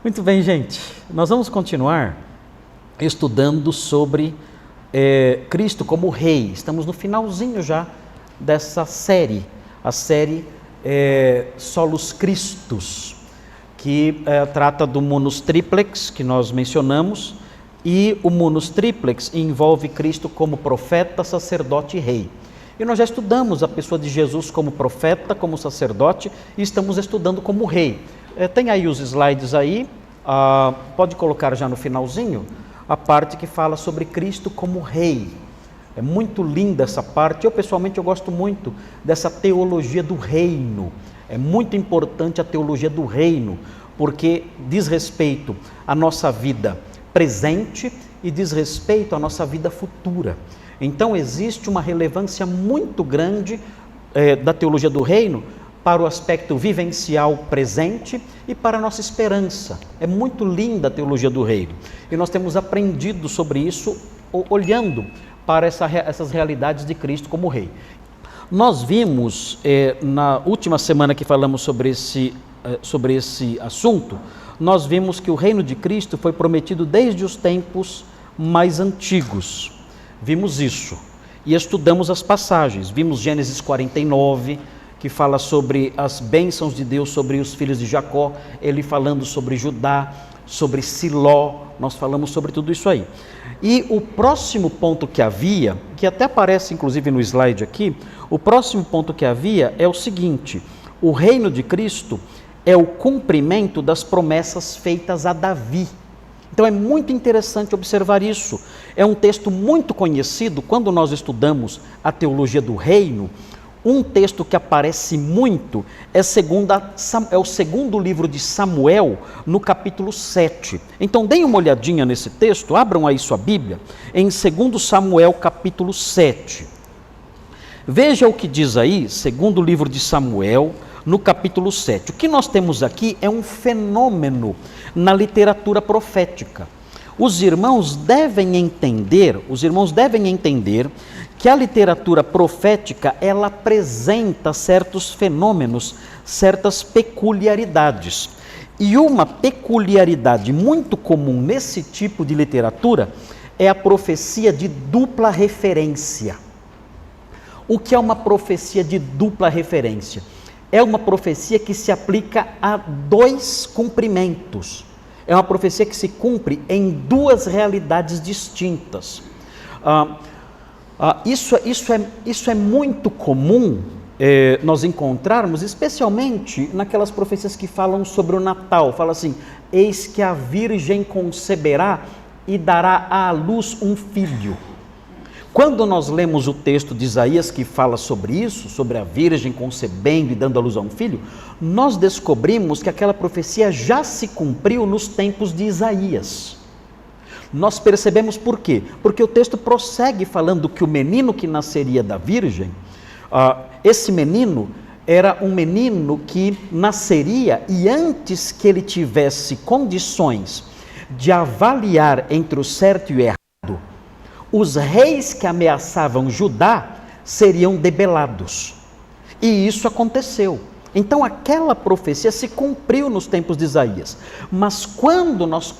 Muito bem, gente. Nós vamos continuar estudando sobre Cristo como Rei. Estamos no finalzinho já dessa série, a série Solus Christus, que trata do munus triplex, que nós mencionamos, e o munus triplex envolve Cristo como profeta, sacerdote e rei. E nós já estudamos a pessoa de Jesus como profeta, como sacerdote, e estamos estudando como rei. Tem aí os slides aí, pode colocar já no finalzinho, a parte que fala sobre Cristo como rei. É muito linda essa parte. Eu pessoalmente gosto muito dessa teologia do reino. É muito importante a teologia do reino, porque diz respeito à nossa vida presente e diz respeito à nossa vida futura. Então existe uma relevância muito grande da teologia do reino para o aspecto vivencial presente e para a nossa esperança. É muito linda a teologia do reino. E nós temos aprendido sobre isso olhando para essas realidades de Cristo como rei. Nós vimos, na última semana que falamos sobre esse assunto, nós vimos que o reino de Cristo foi prometido desde os tempos mais antigos. Vimos isso e estudamos as passagens. Vimos Gênesis 49, que fala sobre as bênçãos de Deus sobre os filhos de Jacó, ele falando sobre Judá, sobre Siló, nós falamos sobre tudo isso aí. E o próximo ponto que havia, que até aparece inclusive no slide aqui, o próximo ponto que havia é o seguinte: o reino de Cristo é o cumprimento das promessas feitas a Davi. Então é muito interessante observar isso. É um texto muito conhecido quando nós estudamos a teologia do reino. Um texto que aparece muito é o segundo livro de Samuel, no capítulo 7. Então deem uma olhadinha nesse texto, abram aí sua Bíblia, em 2 Samuel capítulo 7. Veja o que diz aí, segundo livro de Samuel, no capítulo 7. O que nós temos aqui é um fenômeno na literatura profética. Os irmãos devem entender que a literatura profética, ela apresenta certos fenômenos, certas peculiaridades. E uma peculiaridade muito comum nesse tipo de literatura é a profecia de dupla referência. O que é uma profecia de dupla referência? É uma profecia que se aplica a dois cumprimentos. É uma profecia que se cumpre em duas realidades distintas. Isso é muito comum nós encontrarmos, especialmente naquelas profecias que falam sobre o Natal. Fala assim: eis que a virgem conceberá e dará à luz um filho. Quando nós lemos o texto de Isaías que fala sobre isso, sobre a virgem concebendo e dando à luz a um filho, nós descobrimos que aquela profecia já se cumpriu nos tempos de Isaías. Nós percebemos por quê? Porque o texto prossegue falando que o menino que nasceria da virgem, esse menino era um menino que nasceria e antes que ele tivesse condições de avaliar entre o certo e o errado, os reis que ameaçavam Judá seriam debelados. E isso aconteceu. Então aquela profecia se cumpriu nos tempos de Isaías. Mas quando nós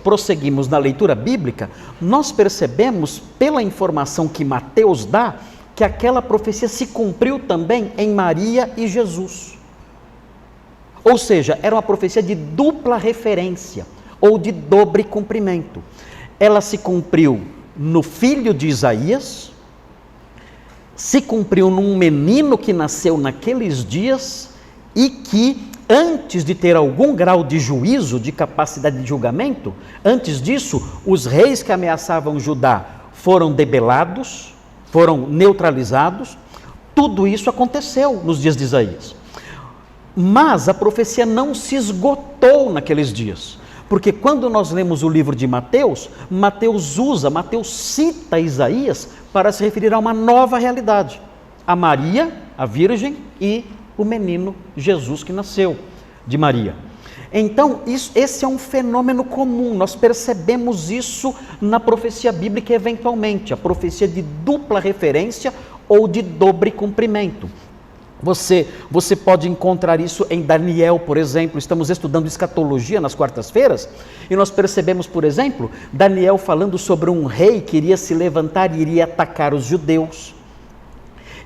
prosseguimos na leitura bíblica, nós percebemos, pela informação que Mateus dá, que aquela profecia se cumpriu também em Maria e Jesus. Ou seja, era uma profecia de dupla referência, ou de dobre cumprimento. Ela se cumpriu no filho de Isaías, se cumpriu num menino que nasceu naqueles dias e que, antes de ter algum grau de juízo, de capacidade de julgamento, antes disso, os reis que ameaçavam Judá foram debelados, foram neutralizados. Tudo isso aconteceu nos dias de Isaías. Mas a profecia não se esgotou naqueles dias. Porque quando nós lemos o livro de Mateus, Mateus cita Isaías para se referir a uma nova realidade. A Maria, a virgem, e o menino Jesus que nasceu de Maria. Então, esse é um fenômeno comum, nós percebemos isso na profecia bíblica eventualmente, a profecia de dupla referência ou de dobre cumprimento. Você pode encontrar isso em Daniel, por exemplo. Estamos estudando escatologia nas quartas-feiras e nós percebemos, por exemplo, Daniel falando sobre um rei que iria se levantar e iria atacar os judeus.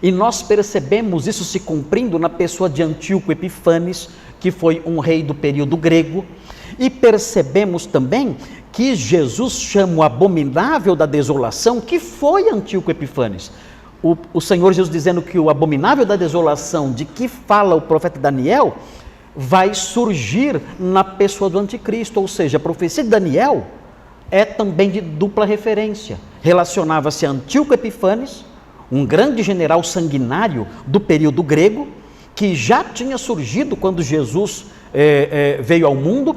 E nós percebemos isso se cumprindo na pessoa de Antíoco Epifanes, que foi um rei do período grego. E percebemos também que Jesus chama o abominável da desolação, que foi Antíoco Epifanes. O Senhor Jesus dizendo que o abominável da desolação, de que fala o profeta Daniel, vai surgir na pessoa do anticristo, ou seja, a profecia de Daniel é também de dupla referência. Relacionava-se a Antíoco Epifanes, um grande general sanguinário do período grego, que já tinha surgido quando Jesus veio ao mundo,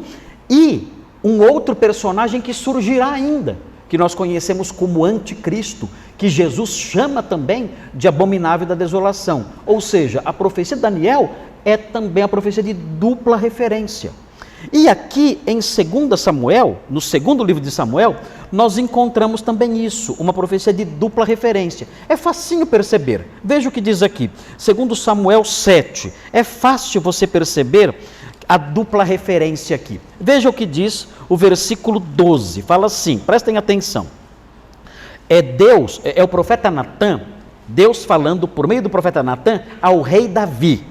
e um outro personagem que surgirá ainda, que nós conhecemos como anticristo, que Jesus chama também de abominável da desolação. Ou seja, a profecia de Daniel é também a profecia de dupla referência. E aqui em 2 Samuel, no segundo livro de Samuel, nós encontramos também isso, uma profecia de dupla referência. É facinho perceber. Veja o que diz aqui, 2 Samuel 7. É fácil você perceber a dupla referência aqui. Veja o que diz o versículo 12. Fala assim, prestem atenção. É o profeta Natã, Deus falando por meio do profeta Natã ao rei Davi.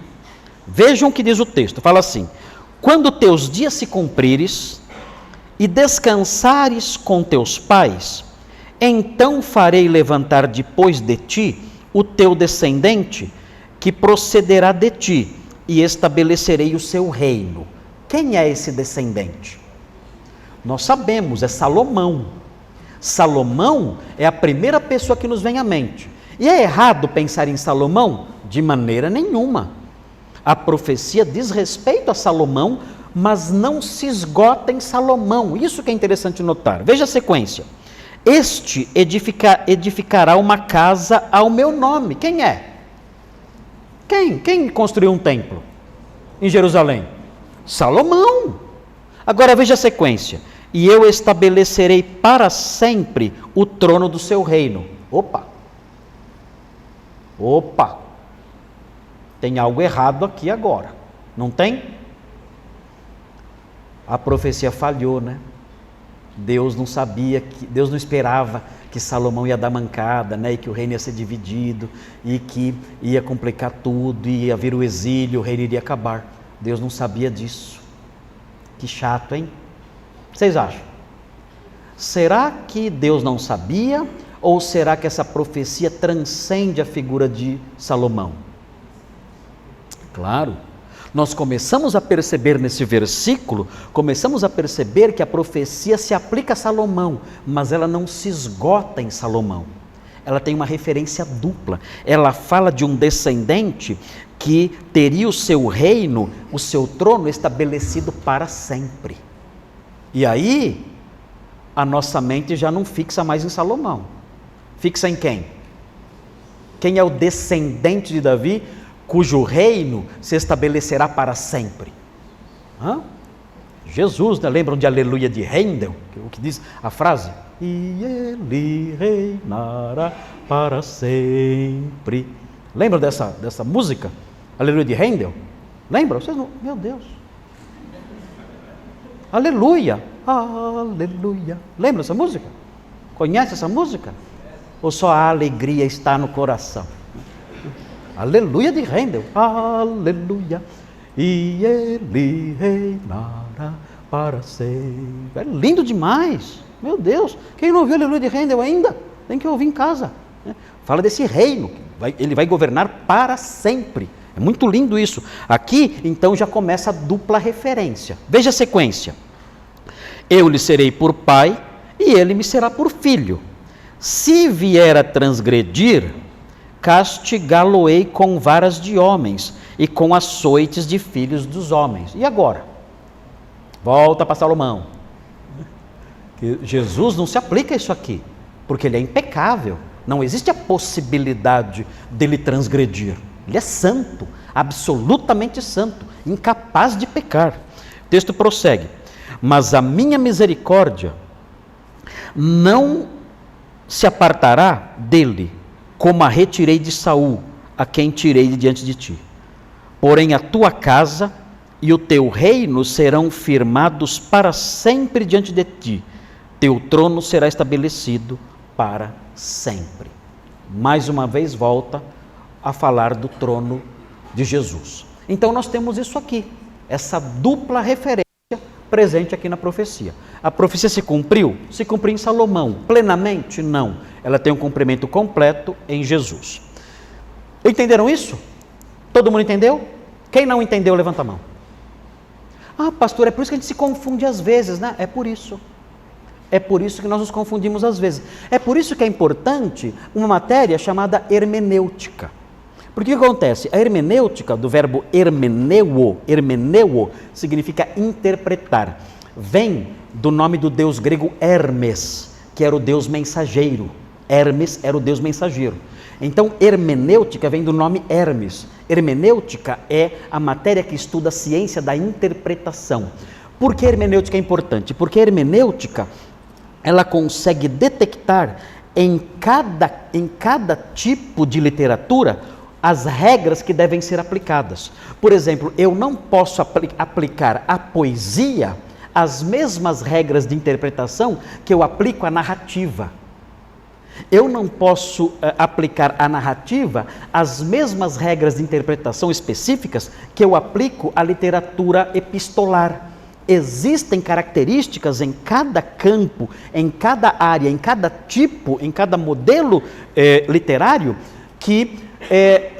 Vejam o que diz o texto, fala assim: quando teus dias se cumprires e descansares com teus pais, então farei levantar depois de ti o teu descendente, que procederá de ti, e estabelecerei o seu reino. Quem é esse descendente? Nós sabemos, é Salomão. Salomão é a primeira pessoa que nos vem à mente. E é errado pensar em Salomão? De maneira nenhuma. A profecia diz respeito a Salomão, mas não se esgota em Salomão. Isso que é interessante notar. Veja a sequência. Este edificará uma casa ao meu nome. Quem é? Quem construiu um templo em Jerusalém? Salomão. Agora veja a sequência. E eu estabelecerei para sempre o trono do seu reino. Opa! Tem algo errado aqui agora, não tem? A profecia falhou, né? Deus não esperava que Salomão ia dar mancada, né? E que o reino ia ser dividido, e que ia complicar tudo, ia vir o exílio, o reino iria acabar. Deus não sabia disso. Que chato, hein? Vocês acham? Será que Deus não sabia? Ou será que essa profecia transcende a figura de Salomão? Claro, nós começamos a perceber nesse versículo, começamos a perceber que a profecia se aplica a Salomão, mas ela não se esgota em Salomão. Ela tem uma referência dupla. Ela fala de um descendente que teria o seu reino, o seu trono estabelecido para sempre. E aí, a nossa mente já não fixa mais em Salomão. Fixa em quem? Quem é o descendente de Davi, cujo reino se estabelecerá para sempre? Jesus, né? Lembram de Aleluia de Handel? O que diz a frase? E ele reinará para sempre. Lembram dessa música? Aleluia de Handel? Lembram? Vocês não? Meu Deus! Aleluia, aleluia. Lembra essa música? Conhece essa música? Ou só a alegria está no coração? Aleluia de Handel, aleluia. E ele reinará para sempre. É lindo demais, meu Deus. Quem não ouviu Aleluia de Handel ainda? Tem que ouvir em casa. Fala desse reino, ele vai governar para sempre. É muito lindo isso. Aqui, então, já começa a dupla referência. Veja a sequência. Eu lhe serei por pai e ele me será por filho. Se vier a transgredir, castigá-lo-ei com varas de homens e com açoites de filhos dos homens. E agora? Volta para Salomão. Jesus não se aplica a isso aqui, porque ele é impecável. Não existe a possibilidade dele transgredir. Ele é santo, absolutamente santo, incapaz de pecar. O texto prossegue. Mas a minha misericórdia não se apartará dele, como a retirei de Saul, a quem tirei de diante de ti. porém a tua casa e o teu reino serão firmados para sempre diante de ti. Teu trono será estabelecido para sempre. Mais uma vez volta a falar do trono de Jesus. Então nós temos isso aqui, essa dupla referência presente aqui na profecia. A profecia se cumpriu? Se cumpriu em Salomão. Plenamente? Não. Ela tem um cumprimento completo em Jesus. Entenderam isso? Todo mundo entendeu? Quem não entendeu, levanta a mão. Ah, pastor, é por isso que a gente se confunde às vezes, né? É por isso. É por isso que nós nos confundimos às vezes. É por isso que é importante uma matéria chamada hermenêutica. Porque o que acontece? A hermenêutica, do verbo hermeneuo, significa interpretar. Vem do nome do deus grego Hermes, que era o deus mensageiro. Hermes era o deus mensageiro. Então, hermenêutica vem do nome Hermes. Hermenêutica é a matéria que estuda a ciência da interpretação. Por que hermenêutica é importante? Porque a hermenêutica, ela consegue detectar em cada tipo de literatura as regras que devem ser aplicadas. Por exemplo, eu não posso aplicar à poesia as mesmas regras de interpretação que eu aplico à narrativa. Eu não posso aplicar à narrativa as mesmas regras de interpretação específicas que eu aplico à literatura epistolar. Existem características em cada campo, em cada área, em cada tipo, em cada modelo literário que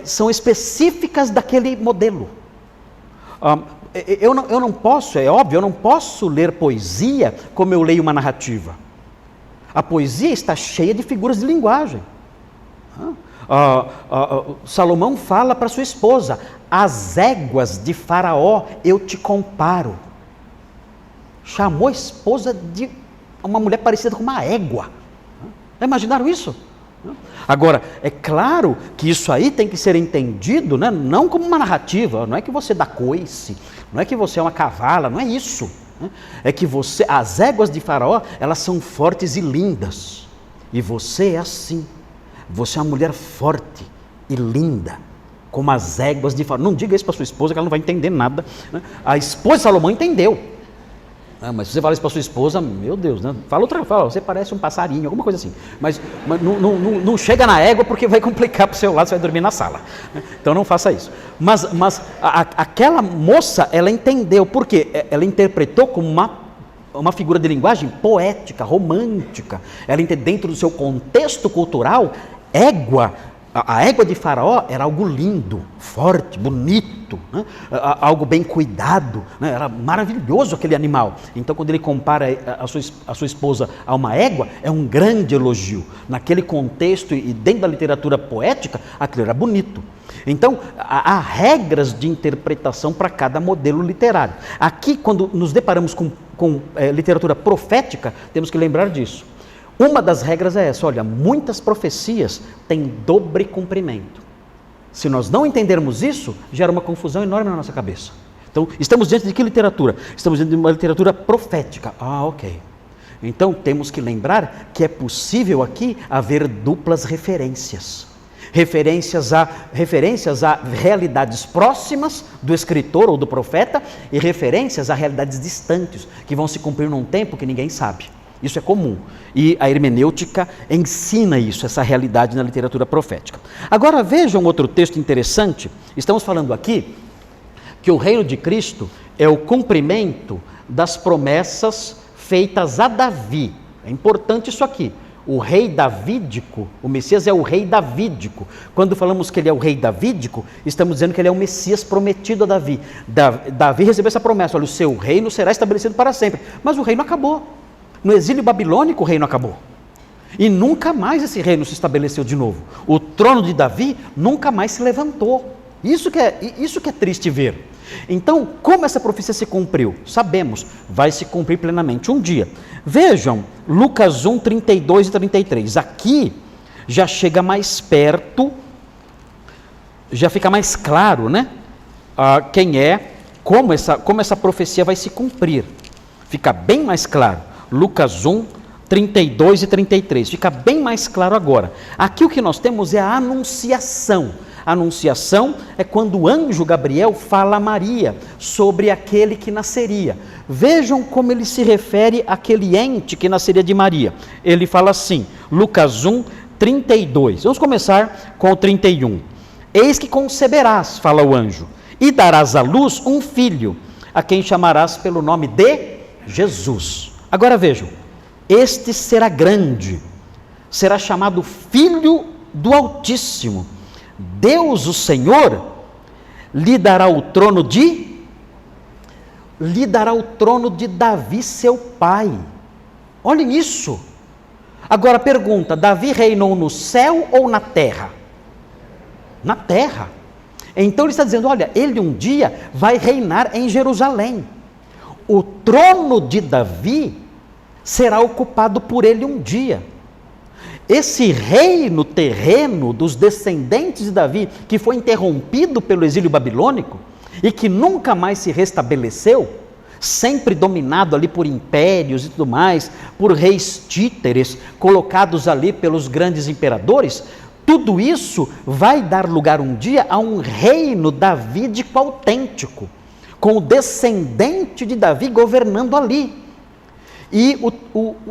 são específicas daquele modelo. Eu não posso, é óbvio, eu não posso ler poesia como eu leio uma narrativa. A poesia está cheia de figuras de linguagem. Salomão fala para sua esposa: as éguas de Faraó eu te comparo. Chamou a esposa de uma mulher parecida com uma égua. Já imaginaram isso? Agora, é claro que isso aí tem que ser entendido, né? Não como uma narrativa, não é que você dá coice, não é que você é uma cavala, não é isso. É que as éguas de Faraó, elas são fortes e lindas, e você é assim, você é uma mulher forte e linda, como as éguas de Faraó. Não diga isso para sua esposa, que ela não vai entender nada, né? A esposa de Salomão entendeu. Mas se você fala isso para sua esposa, meu Deus, né? Fala, você parece um passarinho, alguma coisa assim. Mas não chega na égua, porque vai complicar para o seu lado, você vai dormir na sala. Então não faça isso. Mas aquela moça, ela entendeu, por quê? Ela interpretou como uma figura de linguagem poética, romântica. Ela entendeu, dentro do seu contexto cultural, a égua de Faraó era algo lindo, forte, bonito, né? Algo bem cuidado, né? Era maravilhoso aquele animal. Então, quando ele compara a sua esposa a uma égua, é um grande elogio. Naquele contexto e dentro da literatura poética, aquilo era bonito. Então, há regras de interpretação para cada modelo literário. Aqui, quando nos deparamos com literatura profética, temos que lembrar disso. Uma das regras é essa: olha, muitas profecias têm dobre cumprimento. Se nós não entendermos isso, gera uma confusão enorme na nossa cabeça. Então, estamos diante de que literatura? Estamos diante de uma literatura profética. Ok. Então, temos que lembrar que é possível aqui haver duplas referências. Referências a realidades próximas do escritor ou do profeta e referências a realidades distantes, que vão se cumprir num tempo que ninguém sabe. Isso é comum, e a hermenêutica ensina isso, essa realidade na literatura profética. Agora vejam outro texto interessante. Estamos falando aqui que o reino de Cristo é o cumprimento das promessas feitas a Davi. É importante isso aqui. O rei davídico, o Messias é o rei davídico. Quando falamos que ele é o rei davídico, estamos dizendo que ele é o Messias prometido a Davi. Davi recebeu essa promessa: olha, o seu reino será estabelecido para sempre. Mas o reino acabou. No exílio babilônico o reino acabou. E nunca mais esse reino se estabeleceu de novo. O trono de Davi nunca mais se levantou. Isso que é triste ver. Então, como essa profecia se cumpriu? Sabemos, vai se cumprir plenamente um dia. Vejam, Lucas 1, 32 e 33. Aqui já chega mais perto, já fica mais claro, né? Como essa profecia vai se cumprir. Fica bem mais claro. Lucas 1, 32 e 33. Fica bem mais claro agora. Aqui o que nós temos é a anunciação. Anunciação é quando o anjo Gabriel fala a Maria sobre aquele que nasceria. Vejam como ele se refere àquele ente que nasceria de Maria. Ele fala assim, Lucas 1, 32. Vamos começar com o 31. Eis que conceberás, fala o anjo, e darás à luz um filho, a quem chamarás pelo nome de Jesus. Agora vejam, este será grande, será chamado Filho do Altíssimo. Deus, o Senhor, lhe dará o trono de Davi, seu pai. Olhem isso. Agora pergunta, Davi reinou no céu ou na terra? Na terra. Então ele está dizendo, olha, ele um dia vai reinar em Jerusalém. O trono de Davi será ocupado por ele um dia. Esse reino terreno dos descendentes de Davi, que foi interrompido pelo exílio babilônico e que nunca mais se restabeleceu, sempre dominado ali por impérios e tudo mais, por reis títeres colocados ali pelos grandes imperadores, tudo isso vai dar lugar um dia a um reino davídico autêntico, com o descendente de Davi governando ali. E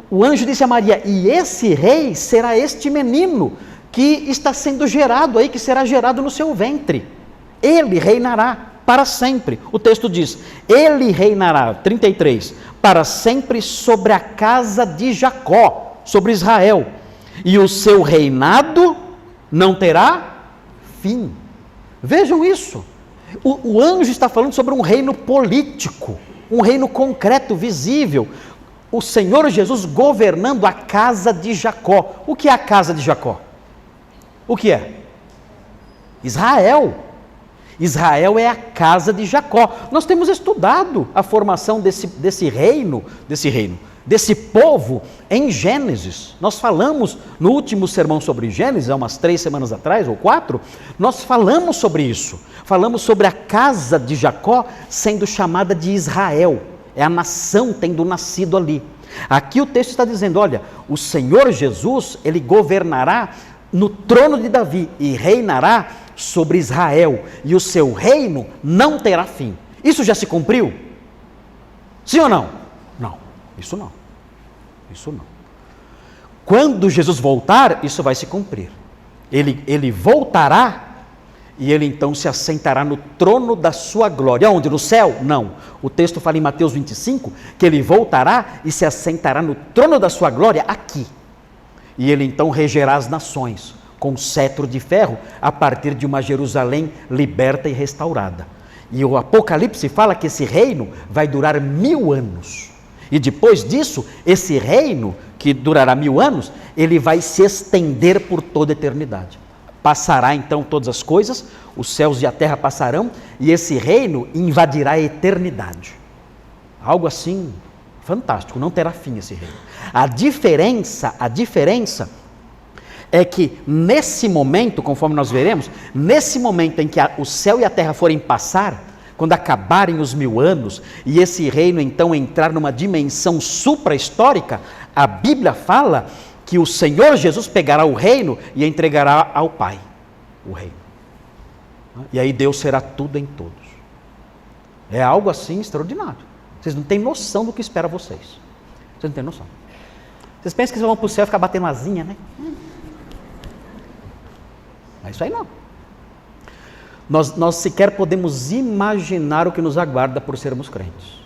o anjo disse a Maria, e esse rei será este menino que está sendo gerado aí, que será gerado no seu ventre. Ele reinará para sempre. O texto diz, ele reinará, 33, para sempre sobre a casa de Jacó, sobre Israel. E o seu reinado não terá fim. Vejam isso. O anjo está falando sobre um reino político, um reino concreto, visível. O Senhor Jesus governando a casa de Jacó. O que é a casa de Jacó? O que é? Israel. Israel é a casa de Jacó. Nós temos estudado a formação desse povo em Gênesis. Nós falamos no último sermão sobre Gênesis, há umas 3 semanas atrás, ou 4, nós falamos sobre isso. Falamos sobre a casa de Jacó sendo chamada de Israel. É a nação tendo nascido ali. Aqui o texto está dizendo, olha, o Senhor Jesus, ele governará no trono de Davi e reinará sobre Israel, e o seu reino não terá fim. Isso já se cumpriu? Sim ou não? Não, isso não. Isso não. Quando Jesus voltar, isso vai se cumprir. Ele voltará e ele então se assentará no trono da sua glória. Onde? No céu? Não. O texto fala em Mateus 25 que ele voltará e se assentará no trono da sua glória aqui. E ele então regerá as nações com cetro de ferro a partir de uma Jerusalém liberta e restaurada. E o Apocalipse fala que esse reino vai durar 1000 anos. E depois disso, esse reino, que durará 1000 anos, ele vai se estender por toda a eternidade. Passará então todas as coisas, os céus e a terra passarão, e esse reino invadirá a eternidade. Algo assim fantástico, não terá fim esse reino. A diferença é que nesse momento, conforme nós veremos, nesse momento em que o céu e a terra forem passar, quando acabarem os 1000 anos, e esse reino então entrar numa dimensão supra-histórica, a Bíblia fala que o Senhor Jesus pegará o reino e entregará ao Pai, o reino. E aí Deus será tudo em todos. É algo assim extraordinário. Vocês não têm noção do que espera vocês. Vocês não têm noção. Vocês pensam que vocês vão para o céu e ficar batendo asinha, né? Não é isso aí não. Nós sequer podemos imaginar o que nos aguarda por sermos crentes.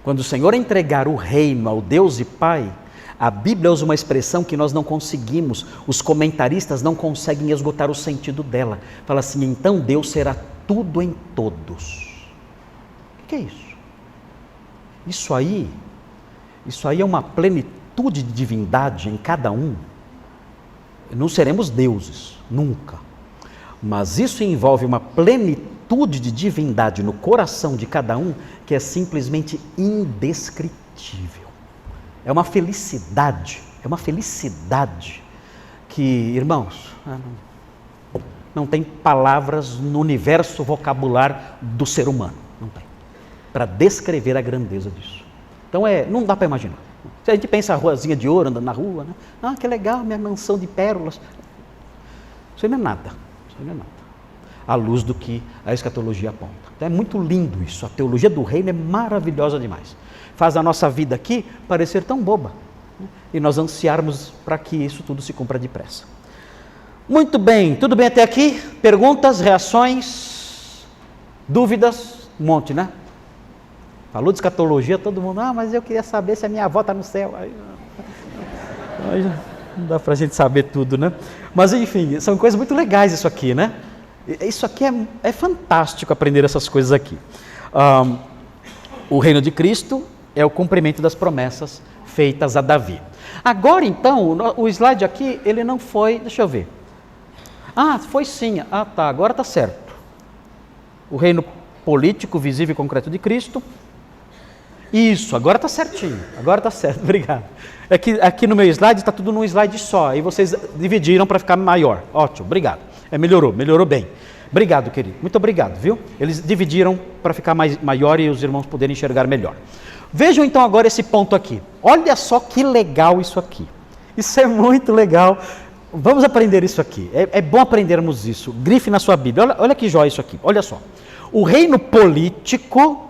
Quando o Senhor entregar o reino ao Deus e Pai, a Bíblia usa uma expressão que nós não conseguimos, os comentaristas não conseguem esgotar o sentido dela. Fala assim, então Deus será tudo em todos. O que é isso? Isso aí é uma plenitude de divindade em cada um. Não seremos deuses, nunca. Mas isso envolve uma plenitude de divindade no coração de cada um que é simplesmente indescritível. É uma felicidade que, irmãos, não tem palavras no universo vocabular do ser humano, não tem, para descrever a grandeza disso. Então não dá para imaginar. Se a gente pensa a ruazinha de ouro andando na rua, né? Que legal, minha mansão de pérolas. Isso aí não é nada. à luz do que a escatologia aponta. Então é muito lindo isso, a teologia do reino é maravilhosa demais. Faz a nossa vida aqui parecer tão boba, né? E nós ansiarmos para que isso tudo se cumpra depressa. Muito bem, tudo bem até aqui? Perguntas, reações, dúvidas? Um monte, né? Falou de escatologia, todo mundo, mas eu queria saber se a minha avó está no céu. Aí não dá para a gente saber tudo, né? Mas enfim, são coisas muito legais isso aqui, né? Isso aqui é fantástico aprender essas coisas aqui. O reino de Cristo é o cumprimento das promessas feitas a Davi. Agora então, o slide aqui, ele não foi, deixa eu ver. Foi sim, tá, agora está certo. O reino político, visível e concreto de Cristo. Isso, agora está certinho, agora está certo, obrigado. É que aqui no meu slide está tudo num slide só, e vocês dividiram para ficar maior. Ótimo, obrigado. Melhorou bem. Obrigado, querido, muito obrigado, viu? Eles dividiram para ficar maior e os irmãos poderem enxergar melhor. Vejam então agora esse ponto aqui. Olha só que legal isso aqui. Isso é muito legal. Vamos aprender isso aqui. É bom aprendermos isso. Grife na sua Bíblia. Olha que jóia isso aqui. Olha só. O reino político...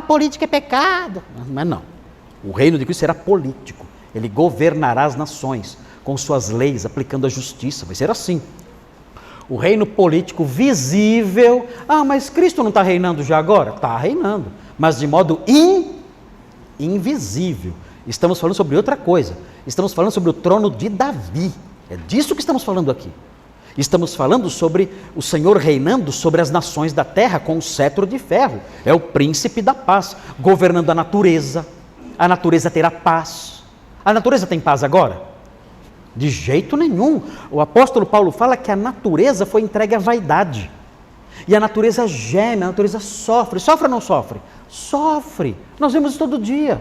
política é pecado. Mas não. O reino de Cristo será político. Ele governará as nações com suas leis, aplicando a justiça. Vai ser assim. O reino político visível. Mas Cristo não está reinando já agora? Está reinando. Mas de modo invisível. Estamos falando sobre outra coisa. Estamos falando sobre o trono de Davi. É disso que estamos falando aqui. Estamos falando sobre o Senhor reinando sobre as nações da terra com um cetro de ferro. É o príncipe da paz, governando a natureza. A natureza terá paz. A natureza tem paz agora? De jeito nenhum. O apóstolo Paulo fala que a natureza foi entregue à vaidade. E a natureza geme, a natureza sofre. Sofre ou não sofre? Sofre. Nós vemos isso todo dia.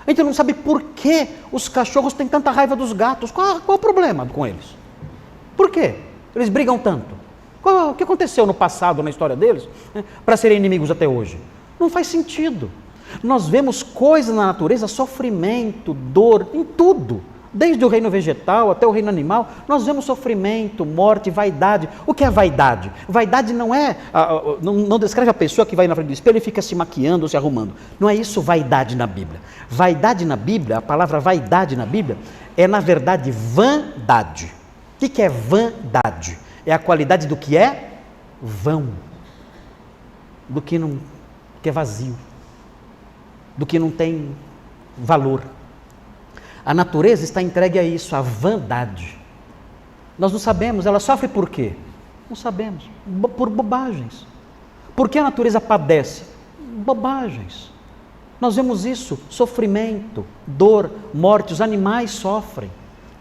A gente não sabe por que os cachorros têm tanta raiva dos gatos. Qual o problema com eles? Por quê? Eles brigam tanto. O que aconteceu no passado, na história deles, para serem inimigos até hoje? Não faz sentido. Nós vemos coisas na natureza, sofrimento, dor, em tudo. Desde o reino vegetal até o reino animal, nós vemos sofrimento, morte, vaidade. O que é vaidade? Vaidade não descreve a pessoa que vai na frente do espelho e fica se maquiando, se arrumando. Não é isso vaidade na Bíblia. Vaidade na Bíblia, a palavra vaidade na Bíblia, é na verdade vãdade. O que é vãdade? É a qualidade do que é vão, do que é vazio, do que não tem valor. A natureza está entregue a isso, a vãdade. Nós não sabemos, ela sofre por quê? Não sabemos, por bobagens. Por que a natureza padece? Bobagens. Nós vemos isso, sofrimento, dor, morte, os animais sofrem.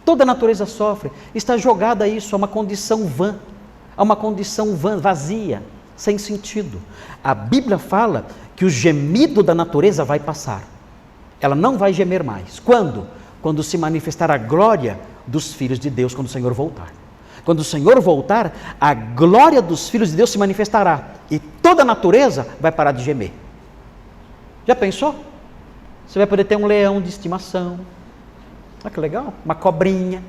Toda a natureza sofre, está jogada a isso, a uma condição vã, vazia, sem sentido. A Bíblia fala que o gemido da natureza vai passar. Ela não vai gemer mais. Quando? Quando se manifestar a glória dos filhos de Deus, quando o Senhor voltar. Quando o Senhor voltar, a glória dos filhos de Deus se manifestará e toda a natureza vai parar de gemer. Já pensou? Você vai poder ter um leão de estimação. Olha que legal, uma cobrinha,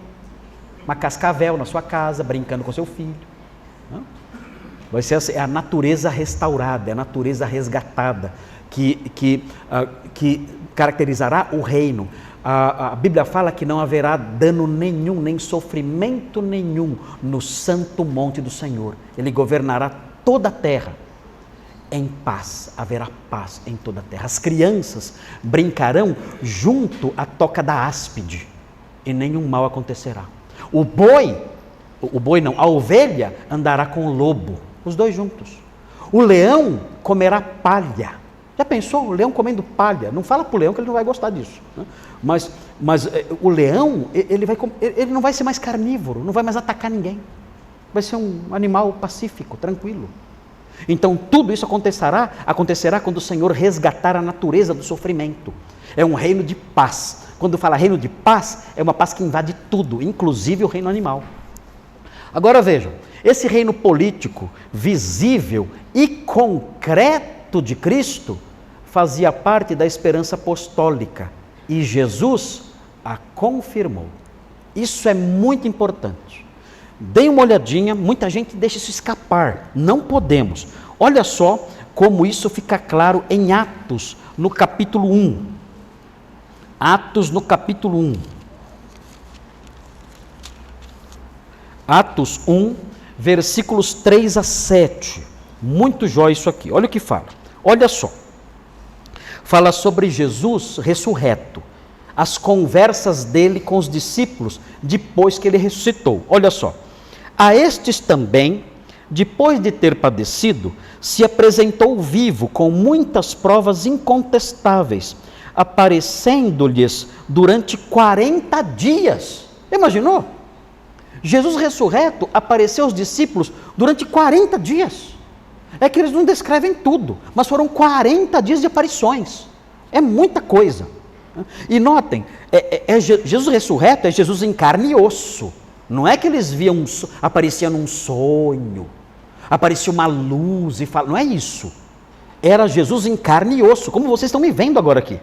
uma cascavel na sua casa, brincando com seu filho. Vai ser assim, é a natureza restaurada, é a natureza resgatada, que caracterizará o reino. A Bíblia fala que não haverá dano nenhum, nem sofrimento nenhum no santo monte do Senhor. Ele governará toda a terra em paz, haverá paz em toda a terra. As crianças brincarão junto à toca da áspide e nenhum mal acontecerá. A ovelha andará com o lobo, os dois juntos. O leão comerá palha. Já pensou? O leão comendo palha? Não fala para o leão que ele não vai gostar disso, né? Mas o leão, ele não vai ser mais carnívoro, não vai mais atacar ninguém. Vai ser um animal pacífico, tranquilo. Então tudo isso acontecerá quando o Senhor resgatar a natureza do sofrimento. É um reino de paz. Quando fala reino de paz, é uma paz que invade tudo, inclusive o reino animal. Agora vejam, esse reino político, visível e concreto de Cristo, fazia parte da esperança apostólica e Jesus a confirmou. Isso é muito importante. Deem uma olhadinha, muita gente deixa isso escapar, não podemos. Olha só como isso fica claro em Atos, no capítulo 1. Atos, no capítulo 1. Atos 1, versículos 3 a 7. Muito jóia isso aqui. Olha o que fala. Olha só. Fala sobre Jesus ressurreto. As conversas dele com os discípulos depois que ele ressuscitou. Olha só. A estes também, depois de ter padecido, se apresentou vivo com muitas provas incontestáveis, aparecendo-lhes durante 40 dias. Imaginou? Jesus ressurreto apareceu aos discípulos durante 40 dias. É que eles não descrevem tudo, mas foram 40 dias de aparições. É muita coisa. E notem, Jesus ressurreto é Jesus em carne e osso. Não é que eles viam, aparecia num sonho, aparecia uma luz e fala, não é isso. Era Jesus em carne e osso, como vocês estão me vendo agora aqui.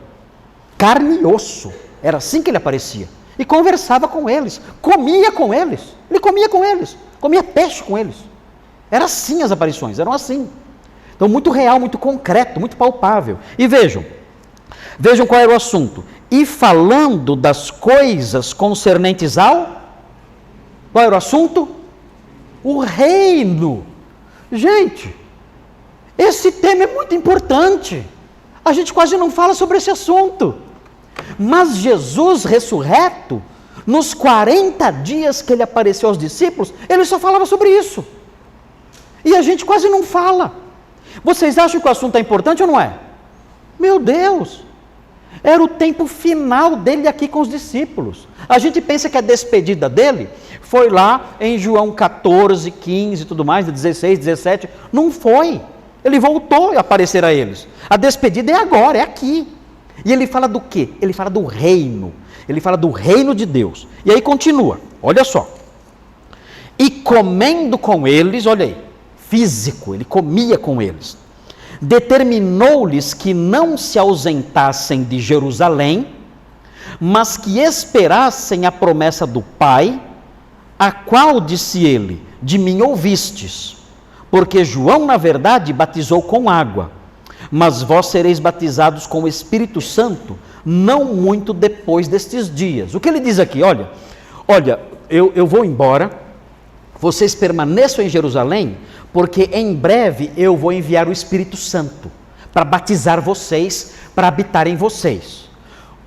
Carne e osso. Era assim que ele aparecia. E conversava com eles, comia com eles. Ele comia com eles, comia peixe com eles. Era assim as aparições, eram assim. Então muito real, muito concreto, muito palpável. E vejam qual era o assunto. E falando das coisas concernentes ao... Qual era o assunto? O reino. Gente, esse tema é muito importante. A gente quase não fala sobre esse assunto. Mas Jesus ressurreto, nos 40 dias que ele apareceu aos discípulos, ele só falava sobre isso. E a gente quase não fala. Vocês acham que o assunto é importante ou não é? Meu Deus! Era o tempo final dele aqui com os discípulos. A gente pensa que a despedida dele foi lá em João 14, 15 e tudo mais, 16, 17. Não foi. Ele voltou a aparecer a eles. A despedida é agora, é aqui. E ele fala do quê? Ele fala do reino. Ele fala do reino de Deus. E aí continua, olha só. E comendo com eles, olha aí, físico, ele comia com eles. Determinou-lhes que não se ausentassem de Jerusalém, mas que esperassem a promessa do Pai, a qual, disse ele, de mim ouvistes, porque João, na verdade, batizou com água, mas vós sereis batizados com o Espírito Santo, não muito depois destes dias. O que ele diz aqui? Olha, eu vou embora, vocês permaneçam em Jerusalém, porque em breve eu vou enviar o Espírito Santo para batizar vocês, para habitar em vocês.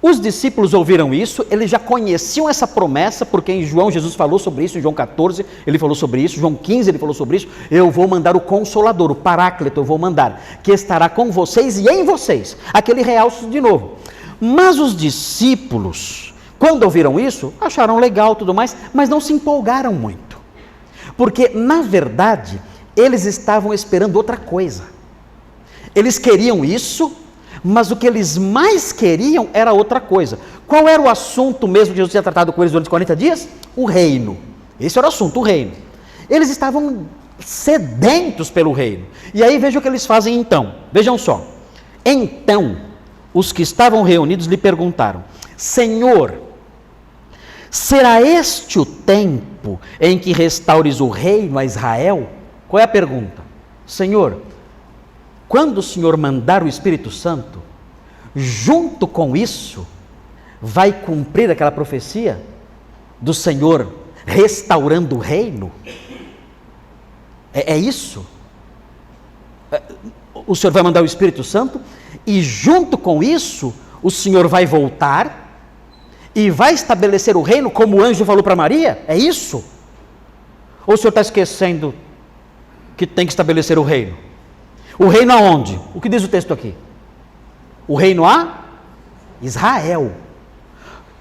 Os discípulos ouviram isso, eles já conheciam essa promessa, porque em João Jesus falou sobre isso, em João 14 ele falou sobre isso, João 15 ele falou sobre isso, eu vou mandar o Consolador, o Paráclito eu vou mandar, que estará com vocês e em vocês, aquele realço de novo. Mas os discípulos, quando ouviram isso, acharam legal tudo mais, mas não se empolgaram muito, porque na verdade eles estavam esperando outra coisa. Eles queriam isso, mas o que eles mais queriam era outra coisa. Qual era o assunto mesmo que Jesus tinha tratado com eles durante 40 dias? O reino. Esse era o assunto, o reino. Eles estavam sedentos pelo reino. E aí vejam o que eles fazem então. Vejam só. Então, os que estavam reunidos lhe perguntaram: Senhor, será este o tempo em que restaures o reino a Israel? Qual é a pergunta? Senhor, quando o Senhor mandar o Espírito Santo, junto com isso, vai cumprir aquela profecia do Senhor restaurando o reino? É isso? O Senhor vai mandar o Espírito Santo e junto com isso, o Senhor vai voltar e vai estabelecer o reino como o anjo falou para Maria? É isso? Ou o Senhor está esquecendo que tem que estabelecer o reino? O reino aonde? O que diz o texto aqui? O reino a Israel.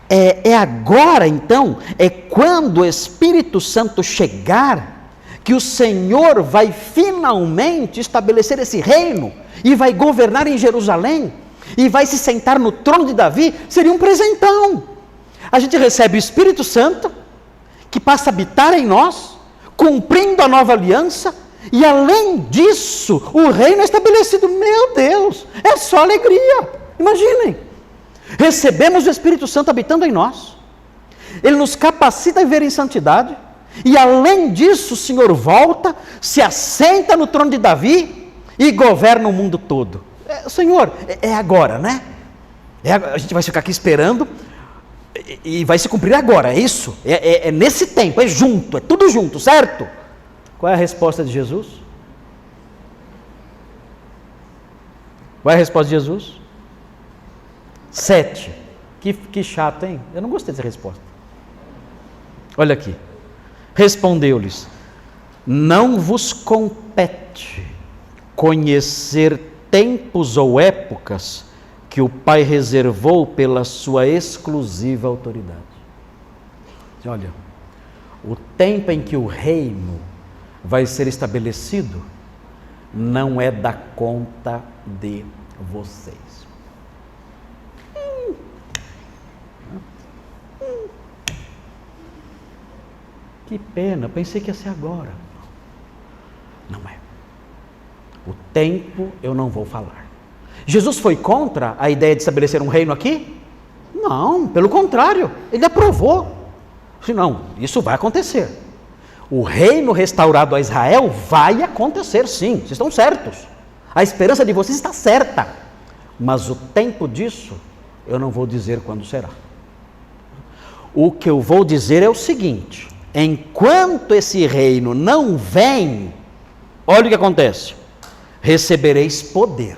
É agora então, é quando o Espírito Santo chegar, que o Senhor vai finalmente estabelecer esse reino, e vai governar em Jerusalém, e vai se sentar no trono de Davi. Seria um presentão. A gente recebe o Espírito Santo, que passa a habitar em nós, cumprindo a nova aliança, e além disso, o reino é estabelecido. Meu Deus, é só alegria. Imaginem, recebemos o Espírito Santo habitando em nós, ele nos capacita a viver em santidade, E além disso, o Senhor volta, se assenta no trono de Davi e governa o mundo todo. Senhor, é agora, né? A gente vai ficar aqui esperando e vai se cumprir agora, é isso? É nesse tempo, é junto, é tudo junto, certo? Qual é a resposta de Jesus? Qual é a resposta de Jesus? 7. Que chato, hein? Eu não gostei dessa resposta. Olha aqui. Respondeu-lhes: não vos compete conhecer tempos ou épocas que o Pai reservou pela sua exclusiva autoridade. Olha, o tempo em que o reino vai ser estabelecido não é da conta de vocês. Que pena, pensei que ia ser agora. Não é. O tempo eu não vou falar. Jesus foi contra a ideia de estabelecer um reino aqui? Não, pelo contrário, ele aprovou. Não, isso vai acontecer. O reino restaurado a Israel vai acontecer sim, vocês estão certos. A esperança de vocês está certa. Mas o tempo disso, eu não vou dizer quando será. O que eu vou dizer é o seguinte: enquanto esse reino não vem, olha o que acontece: recebereis poder.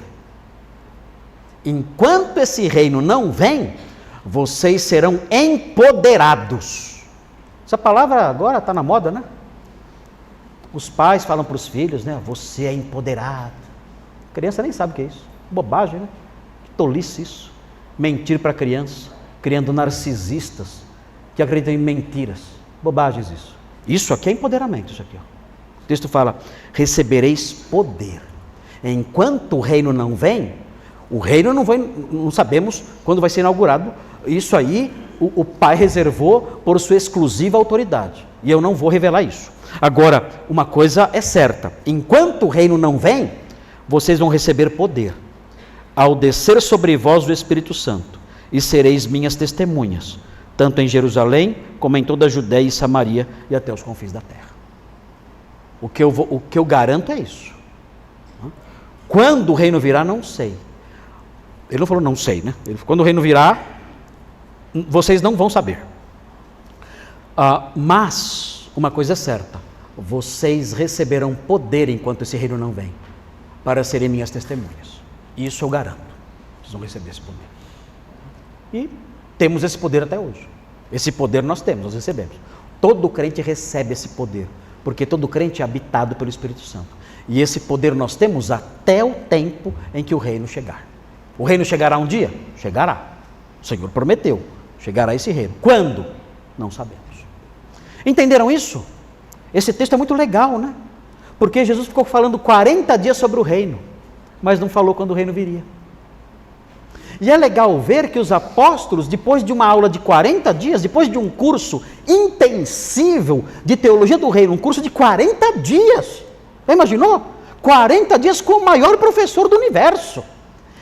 Enquanto esse reino não vem, vocês serão empoderados. Essa palavra agora está na moda, né? Os pais falam para os filhos, né? Você é empoderado. A criança nem sabe o que é isso. Bobagem, né? Que tolice isso. Mentir para a criança, criando narcisistas que acreditam em mentiras. Bobagens isso. Isso aqui é empoderamento, isso aqui. Ó. O texto fala: recebereis poder. Enquanto o reino não vem, o reino não sabemos quando vai ser inaugurado. Isso aí o Pai reservou por sua exclusiva autoridade. E eu não vou revelar isso. Agora, uma coisa é certa: enquanto o reino não vem, vocês vão receber poder. Ao descer sobre vós o Espírito Santo, e sereis minhas testemunhas, tanto em Jerusalém, como em toda a Judéia e Samaria e até os confins da terra. O que eu garanto é isso. Quando o reino virá, não sei. Ele não falou não sei, né? Quando o reino virá, vocês não vão saber. Mas, uma coisa é certa: vocês receberão poder enquanto esse reino não vem, para serem minhas testemunhas. Isso eu garanto. Vocês vão receber esse poder. E temos esse poder até hoje. Esse poder nós temos, nós recebemos. Todo crente recebe esse poder, porque todo crente é habitado pelo Espírito Santo. E esse poder nós temos até o tempo em que o reino chegar. O reino chegará um dia? Chegará. O Senhor prometeu. Chegará esse reino. Quando? Não sabemos. Entenderam isso? Esse texto é muito legal, né? Porque Jesus ficou falando 40 dias sobre o reino, mas não falou quando o reino viria. E é legal ver que os apóstolos, depois de uma aula de 40 dias, depois de um curso intensivo de teologia do reino, um curso de 40 dias, já imaginou? 40 dias com o maior professor do universo.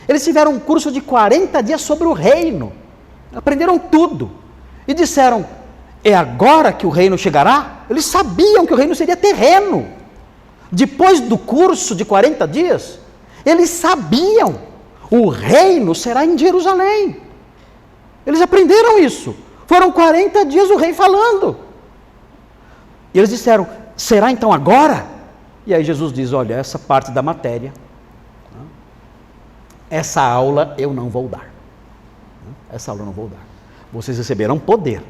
Eles tiveram um curso de 40 dias sobre o reino, aprenderam tudo, e disseram: é agora que o reino chegará? Eles sabiam que o reino seria terreno. Depois do curso de 40 dias, eles sabiam. O reino será em Jerusalém. Eles aprenderam isso. Foram 40 dias o rei falando. E eles disseram: será então agora? E aí Jesus diz: olha, essa parte da matéria, essa aula eu não vou dar. Essa aula eu não vou dar. Vocês receberão poder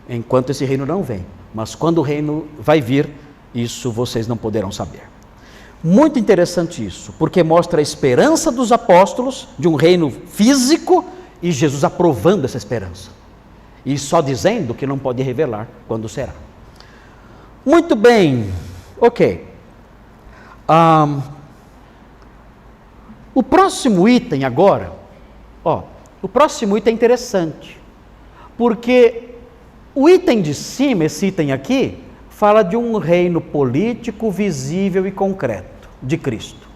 enquanto esse reino não vem. Mas quando o reino vai vir, isso vocês não poderão saber. Muito interessante isso, porque mostra a esperança dos apóstolos de um reino físico e Jesus aprovando essa esperança. E só dizendo que não pode revelar quando será. Muito bem, ok. O próximo item agora, o próximo item é interessante, porque o item de cima, esse item aqui, fala de um reino político, visível e concreto de Cristo.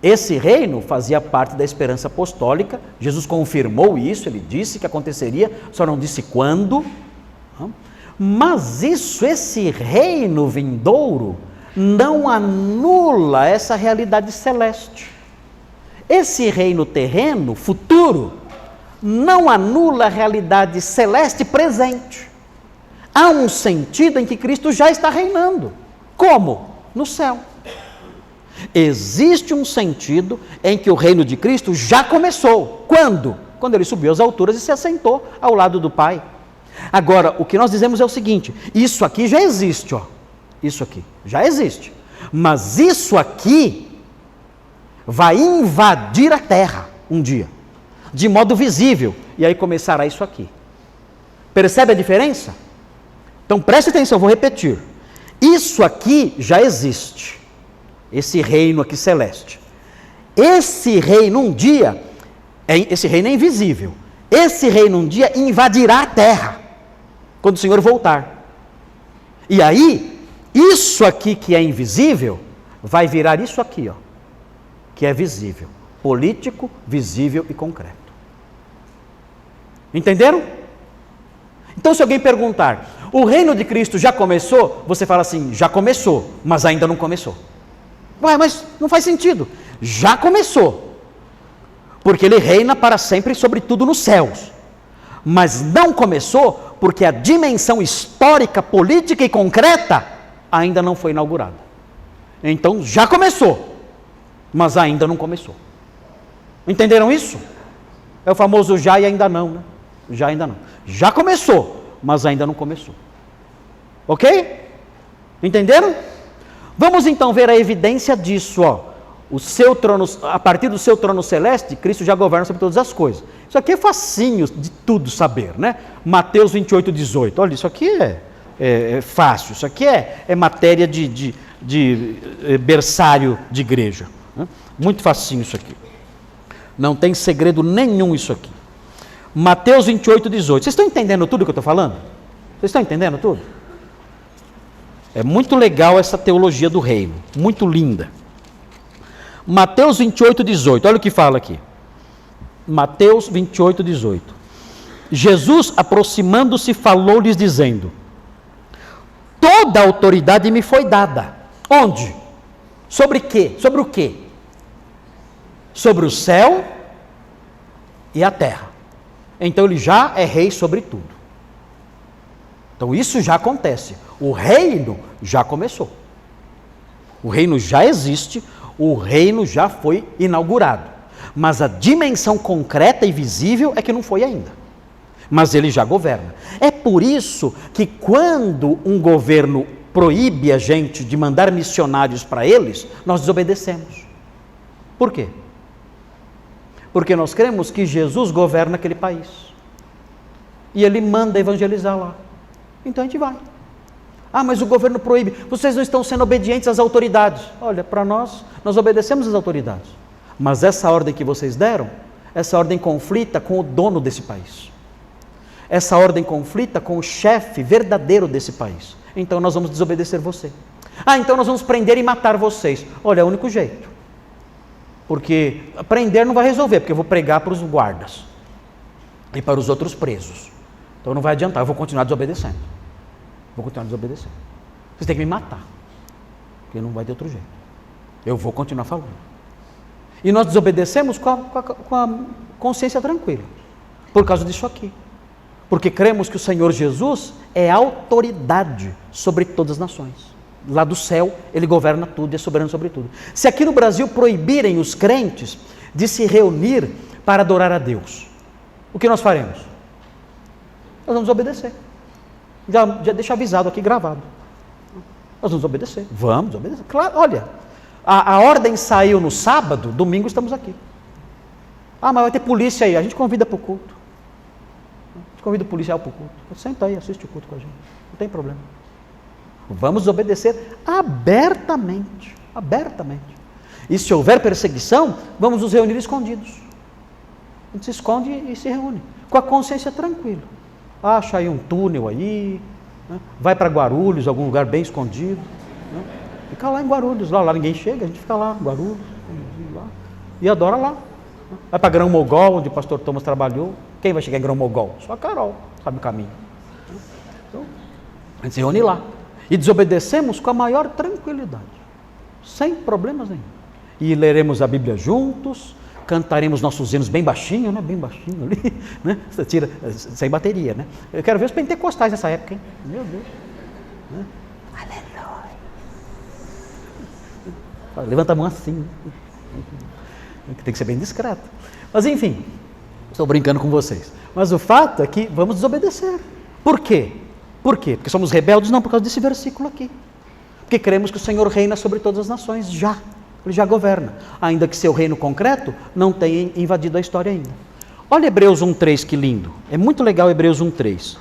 Esse reino fazia parte da esperança apostólica. Jesus confirmou isso, ele disse que aconteceria, só não disse quando. Mas esse reino vindouro não anula essa realidade celeste. Esse reino terreno, futuro, não anula a realidade celeste presente. Há um sentido em que Cristo já está reinando. Como? No céu. Existe um sentido em que o reino de Cristo já começou. Quando? Quando ele subiu às alturas e se assentou ao lado do Pai. Agora, o que nós dizemos é o seguinte: isso aqui já existe, ó. Isso aqui já existe. Mas isso aqui vai invadir a terra um dia, de modo visível, e aí começará isso aqui. Percebe a diferença? Então preste atenção, vou repetir. Isso aqui já existe, esse reino aqui celeste. Esse reino um dia, esse reino é invisível, esse reino um dia invadirá a terra, quando o Senhor voltar. E aí, isso aqui que é invisível, vai virar isso aqui, ó, que é visível, político, visível e concreto. Entenderam? Então, se alguém perguntar, o reino de Cristo já começou? Você fala assim, já começou, mas ainda não começou. Ué, mas não faz sentido. Já começou, porque ele reina para sempre sobre tudo nos céus. Mas não começou porque a dimensão histórica, política e concreta ainda não foi inaugurada. Então, já começou, mas ainda não começou. Entenderam isso? É o famoso já e ainda não, né? Já ainda não. Já começou, mas ainda não começou. Ok? Entenderam? Vamos então ver a evidência disso, ó. O seu trono, a partir do seu trono celeste, Cristo já governa sobre todas as coisas. Isso aqui é facinho de tudo saber, né? Mateus 28, 18. Olha, isso aqui é fácil. Isso aqui é matéria de berçário de igreja, né? Muito facinho isso aqui. Não tem segredo nenhum isso aqui. Mateus 28, 18. Vocês estão entendendo tudo que eu estou falando? Vocês estão entendendo tudo? É muito legal essa teologia do reino. Muito linda. Mateus 28, 18. Olha o que fala aqui. Mateus 28, 18. Jesus, aproximando-se, falou-lhes dizendo: toda a autoridade me foi dada. Onde? Sobre quê? Sobre o quê? Sobre o céu e a terra. Então ele já é rei sobre tudo. Então isso já acontece. O reino já começou. O reino já existe, o reino já foi inaugurado. Mas a dimensão concreta e visível é que não foi ainda. Mas ele já governa. É por isso que quando um governo proíbe a gente de mandar missionários para eles, nós desobedecemos. Por quê? Porque nós cremos que Jesus governa aquele país. E ele manda evangelizar lá. Então a gente vai. Ah, mas o governo proíbe. Vocês não estão sendo obedientes às autoridades. Olha, para nós obedecemos às autoridades. Mas essa ordem que vocês deram, essa ordem conflita com o dono desse país. Essa ordem conflita com o chefe verdadeiro desse país. Então nós vamos desobedecer você. Ah, então nós vamos prender e matar vocês. Olha, é o único jeito. Porque prender não vai resolver, porque eu vou pregar para os guardas e para os outros presos. Então não vai adiantar, eu vou continuar desobedecendo. Vou continuar desobedecendo. Vocês têm que me matar, porque não vai ter outro jeito. Eu vou continuar falando. E nós desobedecemos com a consciência tranquila, por causa disso aqui. Porque cremos que o Senhor Jesus é autoridade sobre todas as nações. Lá do céu, ele governa tudo e é soberano sobre tudo. Se aqui no Brasil proibirem os crentes de se reunir para adorar a Deus, o que nós faremos? Nós vamos obedecer. Já deixa avisado aqui, gravado. Nós vamos obedecer. Vamos obedecer. Claro, olha, a ordem saiu no sábado, domingo estamos aqui. Ah, mas vai ter polícia aí. A gente convida para o culto. A gente convida o policial para o culto. Senta aí, assiste o culto com a gente. Não tem problema. Vamos obedecer abertamente. Abertamente. E se houver perseguição, vamos nos reunir escondidos. A gente se esconde e se reúne. Com a consciência tranquila. Acha aí um túnel aí, né? Vai para Guarulhos, algum lugar bem escondido, né? Fica lá em Guarulhos, lá ninguém chega, a gente fica lá em Guarulhos, lá, e adora lá. Né? Vai para Grão Mogol, onde o pastor Thomas trabalhou. Quem vai chegar em Grão Mogol? Só a Carol, sabe o caminho. Então, A gente se reúne lá. E desobedecemos com a maior tranquilidade, sem problemas nenhum. E leremos a Bíblia juntos, cantaremos nossos hinos bem baixinho, né? Bem baixinho ali, né? Você tira, sem bateria, né? Eu quero ver os pentecostais nessa época, hein? Meu Deus. Né? Aleluia. Levanta a mão assim. Tem que ser bem discreto. Mas enfim, estou brincando com vocês. Mas o fato é que vamos desobedecer. Por quê? Por quê? Porque somos rebeldes? Não, por causa desse versículo aqui. Porque cremos que o Senhor reina sobre todas as nações, já. Ele já governa. Ainda que seu reino concreto não tenha invadido a história ainda. Olha Hebreus 1,3, que lindo. É muito legal Hebreus 1,3.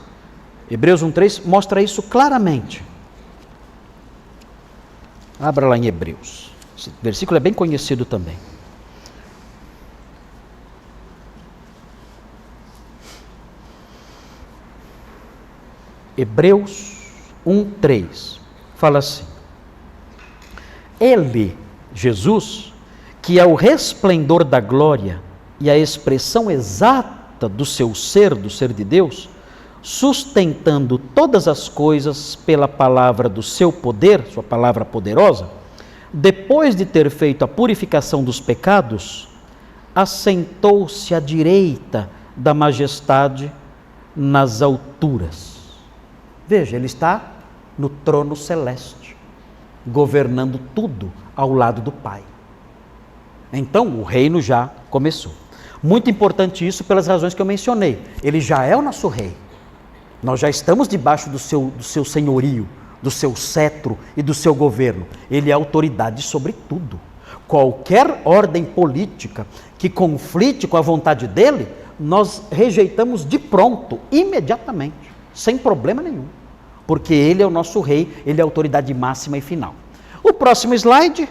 Hebreus 1,3 mostra isso claramente. Abra lá em Hebreus. Esse versículo é bem conhecido também. Hebreus 1,3 fala assim: Ele, Jesus, que é o resplendor da glória e a expressão exata do seu ser, do ser de Deus, sustentando todas as coisas pela palavra do seu poder, sua palavra poderosa, depois de ter feito a purificação dos pecados, assentou-se à direita da majestade nas alturas. Veja, ele está no trono celeste, governando tudo ao lado do Pai. Então, o reino já começou. Muito importante isso pelas razões que eu mencionei. Ele já é o nosso rei. Nós já estamos debaixo do seu senhorio, do seu cetro e do seu governo. Ele é autoridade sobre tudo. Qualquer ordem política que conflite com a vontade dele, nós rejeitamos de pronto, imediatamente, sem problema nenhum. Porque ele é o nosso rei, ele é a autoridade máxima e final. O próximo slide,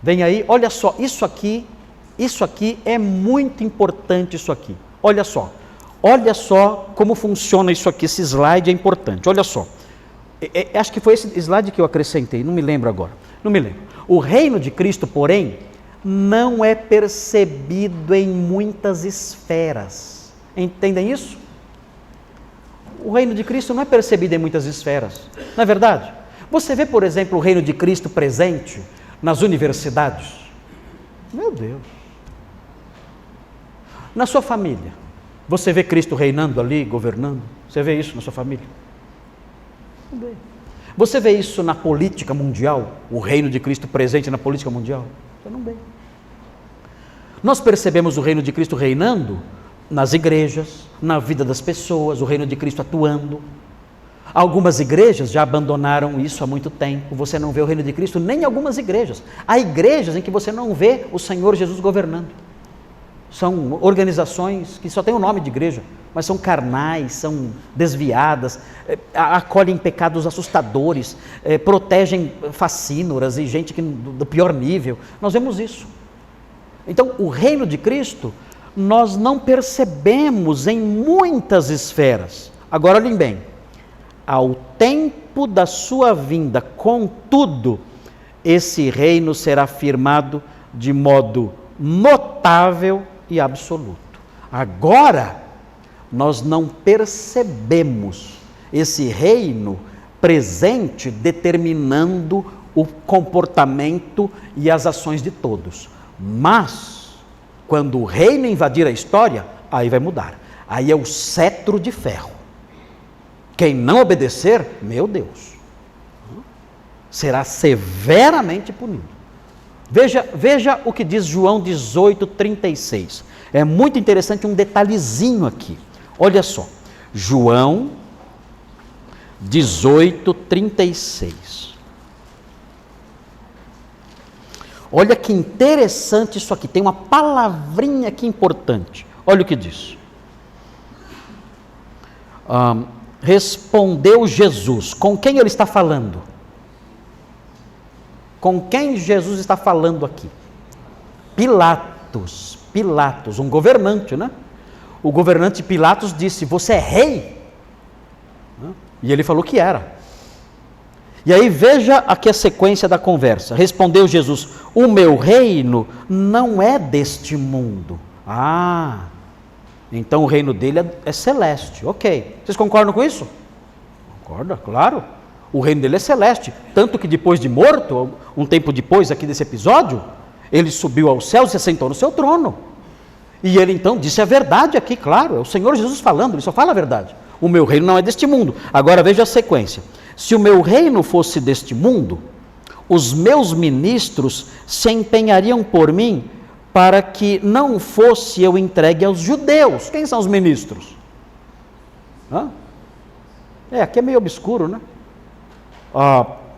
vem aí, olha só, isso aqui é muito importante isso aqui. Olha só como funciona isso aqui, esse slide é importante, olha só. Acho que foi esse slide que eu acrescentei, não me lembro agora, não me lembro. O reino de Cristo, porém, não é percebido em muitas esferas. Entendem isso? O reino de Cristo não é percebido em muitas esferas, não é verdade? Você vê, por exemplo, o reino de Cristo presente nas universidades? Meu Deus! Na sua família, você vê Cristo reinando ali, governando? Você vê isso na sua família? Não vê. Você vê isso na política mundial? O reino de Cristo presente na política mundial? Você não vê. Nós percebemos o reino de Cristo reinando nas igrejas, na vida das pessoas, o reino de Cristo atuando. Algumas igrejas já abandonaram isso há muito tempo. Você não vê o reino de Cristo nem em algumas igrejas. Há igrejas em que você não vê o Senhor Jesus governando. São organizações que só têm o nome de igreja, mas são carnais, são desviadas, acolhem pecados assustadores, protegem facínoras e gente do pior nível. Nós vemos isso. Então, o reino de Cristo nós não percebemos em muitas esferas. Agora olhem bem, ao tempo da sua vinda, contudo, esse reino será firmado de modo notável e absoluto. Agora, nós não percebemos esse reino presente determinando o comportamento e as ações de todos. Mas, quando o reino invadir a história, aí vai mudar. Aí é o cetro de ferro. Quem não obedecer, meu Deus, será severamente punido. Veja o que diz João 18:36. É muito interessante um detalhezinho aqui. Olha só, João 18:36. Olha que interessante isso aqui, tem uma palavrinha aqui importante. Olha o que diz. Respondeu Jesus. Com quem ele está falando? Com quem Jesus está falando aqui? Pilatos, um governante, né? O governante Pilatos disse: você é rei? E ele falou que era. E aí veja aqui a sequência da conversa. Respondeu Jesus: o meu reino não é deste mundo. Então o reino dele é celeste. Ok. Vocês concordam com isso? Concorda, claro. O reino dele é celeste. Tanto que depois de morto, um tempo depois aqui desse episódio, ele subiu aos céus e se assentou no seu trono. E ele então disse a verdade aqui, claro. É o Senhor Jesus falando, ele só fala a verdade. O meu reino não é deste mundo. Agora veja a sequência. Se o meu reino fosse deste mundo, os meus ministros se empenhariam por mim para que não fosse eu entregue aos judeus. Quem são os ministros? Aqui é meio obscuro, né?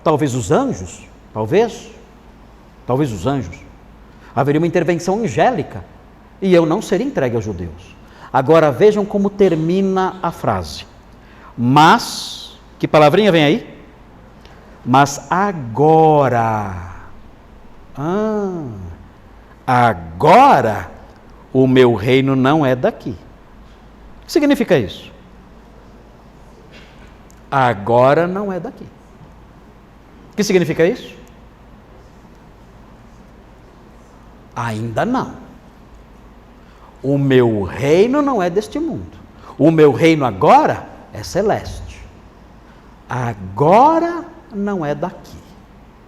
Talvez os anjos, talvez os anjos. Haveria uma intervenção angélica e eu não seria entregue aos judeus. Agora vejam como termina a frase. Mas, que palavrinha vem aí? Mas agora, agora o meu reino não é daqui. O que significa isso? Agora não é daqui. O que significa isso? Ainda não. O meu reino não é deste mundo. O meu reino agora é celeste. Agora não é daqui.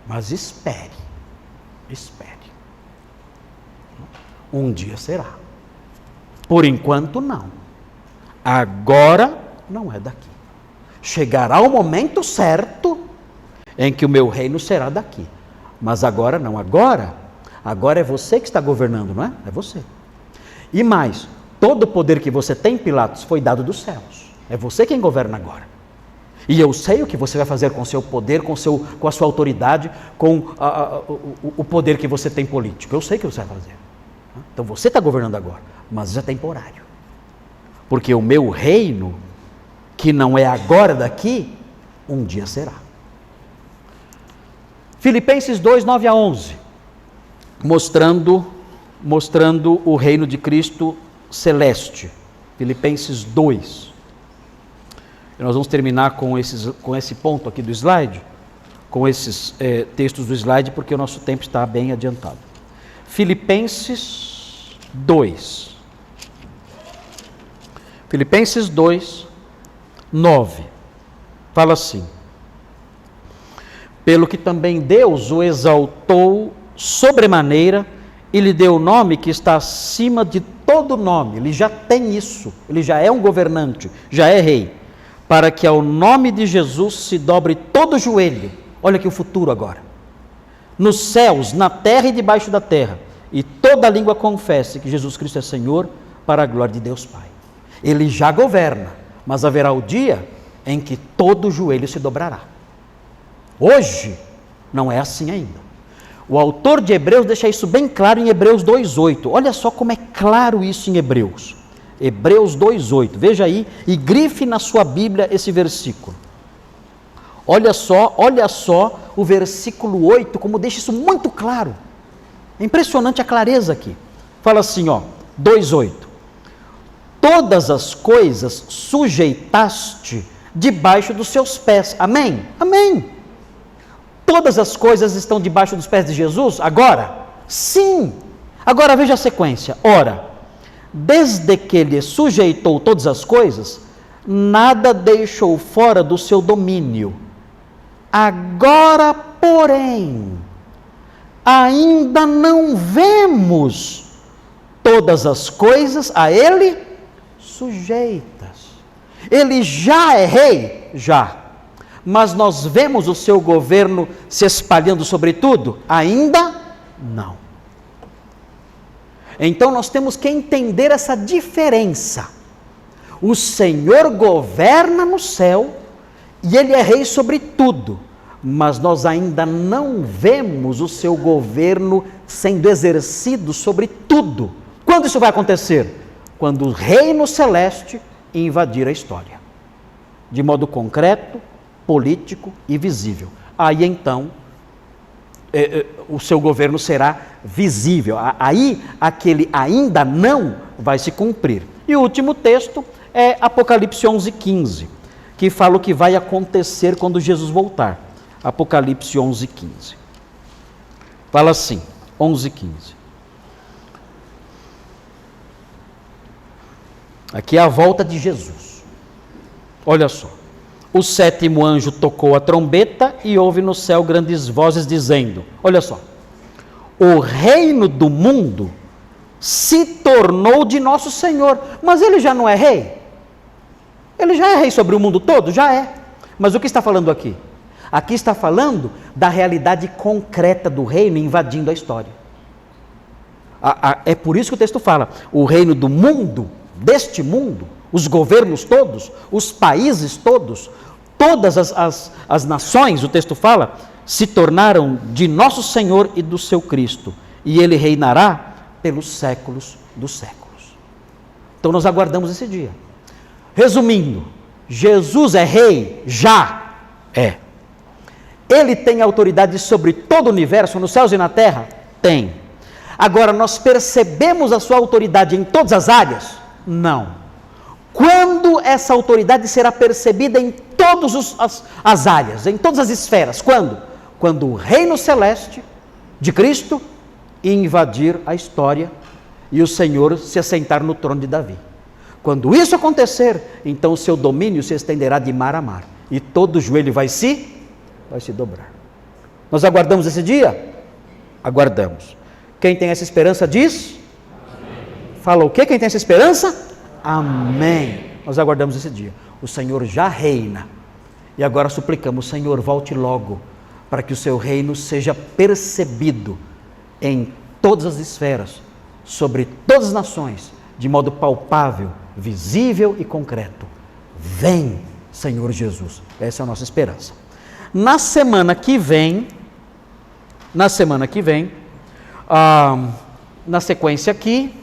Mas espere. Um dia será. Por enquanto não. Agora não é daqui. Chegará o momento certo em que o meu reino será daqui. Mas agora não. Agora é você que está governando, não é? É você. E mais, todo o poder que você tem, Pilatos, foi dado dos céus. É você quem governa agora. E eu sei o que você vai fazer com o seu poder, com a sua autoridade, com o poder que você tem político. Eu sei o que você vai fazer. Então você está governando agora, mas é temporário. Porque o meu reino, que não é agora daqui, um dia será. Filipenses 2, 9 a 11, mostrando o reino de Cristo celeste. Filipenses 2. E nós vamos terminar com esse ponto aqui do slide, com esses textos do slide, porque o nosso tempo está bem adiantado. Filipenses 2. Filipenses 2, 9. Fala assim: pelo que também Deus o exaltou sobremaneira e lhe deu o nome que está acima de todo nome. Ele já tem isso, ele já é um governante, já é rei, para que ao nome de Jesus se dobre todo o joelho. Olha aqui o futuro agora. Nos céus, na terra e debaixo da terra, e toda língua confesse que Jesus Cristo é Senhor, para a glória de Deus Pai. Ele já governa, mas haverá o dia em que todo o joelho se dobrará. Hoje não é assim ainda. O autor de Hebreus deixa isso bem claro em Hebreus 2,8. Olha só como é claro isso em Hebreus. Hebreus 2,8. Veja aí e grife na sua Bíblia esse versículo. Olha só o versículo 8, como deixa isso muito claro. É impressionante a clareza aqui. Fala assim, 2,8. Todas as coisas sujeitaste debaixo dos seus pés. Amém? Amém. Todas as coisas estão debaixo dos pés de Jesus agora? Sim. Agora veja a sequência. Ora, desde que lhe sujeitou todas as coisas, nada deixou fora do seu domínio. Agora, porém, ainda não vemos todas as coisas a ele sujeitas. Ele já é rei? Já. Mas nós vemos o seu governo se espalhando sobre tudo? Ainda não. Então nós temos que entender essa diferença. O Senhor governa no céu e Ele é rei sobre tudo, mas nós ainda não vemos o seu governo sendo exercido sobre tudo. Quando isso vai acontecer? Quando o reino celeste invadir a história, de modo concreto, político e visível. Aí então o seu governo será visível. Aí aquele ainda não vai se cumprir. E o último texto é Apocalipse 11:15, que fala o que vai acontecer quando Jesus voltar. Apocalipse 11:15. Fala assim, 11:15. Aqui é a volta de Jesus. Olha só. O 7º anjo tocou a trombeta e houve no céu grandes vozes dizendo, olha só, o reino do mundo se tornou de nosso Senhor. Mas ele já não é rei? Ele já é rei sobre o mundo todo? Já é. Mas o que está falando aqui? Aqui está falando da realidade concreta do reino invadindo a história. É por isso que o texto fala, o reino do mundo, deste mundo, os governos todos, os países todos, todas as nações, o texto fala, se tornaram de nosso Senhor e do seu Cristo, e ele reinará pelos séculos dos séculos. Então nós aguardamos esse dia. Resumindo, Jesus é rei? Já é. Ele tem autoridade sobre todo o universo, nos céus e na terra? Tem. Agora, nós percebemos a sua autoridade em todas as áreas? Não. Quando essa autoridade será percebida em todas as áreas, em todas as esferas? Quando? Quando o reino celeste de Cristo invadir a história e o Senhor se assentar no trono de Davi. Quando isso acontecer, então o seu domínio se estenderá de mar a mar e todo joelho vai se dobrar. Nós aguardamos esse dia? Aguardamos. Quem tem essa esperança diz? Amém. Fala o quê? Quem tem essa esperança? Amém. Nós aguardamos esse dia. O Senhor já reina. E agora suplicamos, Senhor, volte logo, para que o seu reino seja percebido em todas as esferas, sobre todas as nações, de modo palpável, visível e concreto. Vem, Senhor Jesus. Essa é a nossa esperança. Na semana que vem, na sequência aqui,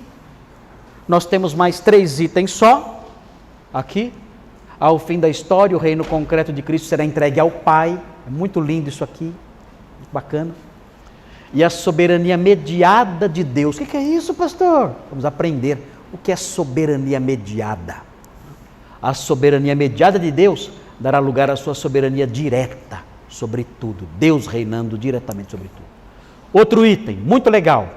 nós temos mais 3 itens só, aqui. Ao fim da história, o reino concreto de Cristo será entregue ao Pai. É muito lindo isso aqui, muito bacana. E a soberania mediada de Deus. O que é isso, pastor? Vamos aprender o que é soberania mediada. A soberania mediada de Deus dará lugar à sua soberania direta sobre tudo. Deus reinando diretamente sobre tudo. Outro item, muito legal.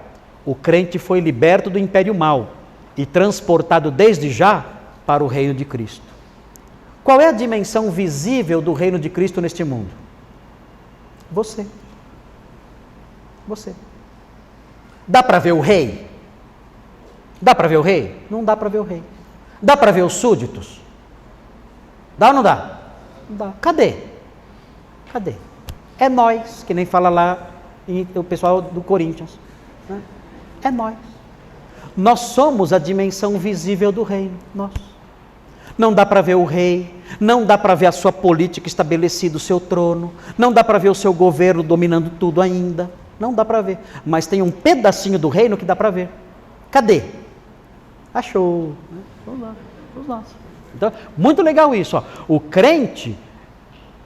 O crente foi liberto do império mau e transportado desde já para o reino de Cristo. Qual é a dimensão visível do reino de Cristo neste mundo? Você. Você. Dá para ver o rei? Dá para ver o rei? Não dá para ver o rei. Dá para ver os súditos? Dá ou não dá? Não dá. Cadê? Cadê? É nós, que nem fala lá o pessoal do Corinthians. Né? É nós. Nós somos a dimensão visível do reino. Nós. Não dá para ver o rei, não dá para ver a sua política estabelecida, o seu trono, não dá para ver o seu governo dominando tudo ainda, não dá para ver, mas tem um pedacinho do reino que dá para ver. Cadê? Achou. Vamos lá, vamos lá. Então, muito legal isso. Ó. O crente